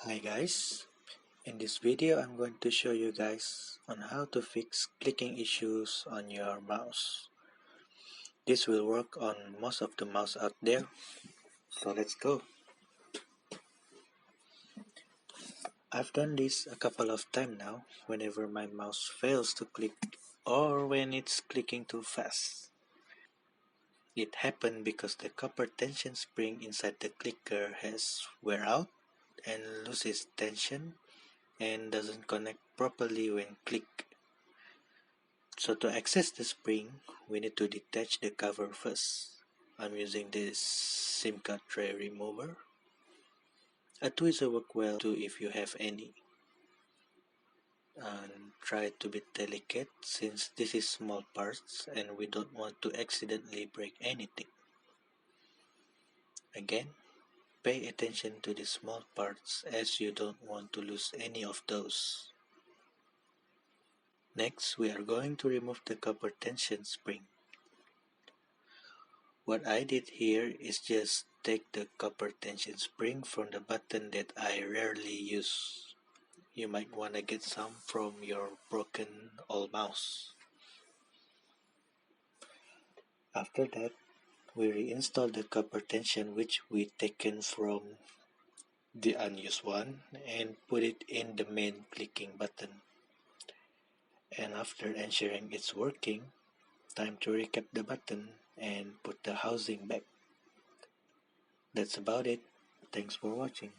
Hi guys, in this video I'm going to show you guys on how to fix clicking issues on your mouse. This will work on most of the mouse out there, so let's go. I've done this a couple of times now whenever my mouse fails to click or when it's clicking too fast. It happened because the copper tension spring inside the clicker has wear out and loses tension and doesn't connect properly when clicked. So to access the spring, we need to detach the cover first. I'm using this SIM card tray remover. A tweezer works well too if you have any. And try to be delicate since this is small parts and we don't want to accidentally break anything. Again, pay attention to the small parts as you don't want to lose any of those. Next, we are going to remove the copper tension spring. What I did here is just take the copper tension spring from the button that I rarely use. You might wanna get some from your broken old mouse. After that, we reinstall the copper tension which we taken from the unused one and put it in the main clicking button. And after ensuring it's working, time to recap the button and put the housing back. That's about it. Thanks for watching.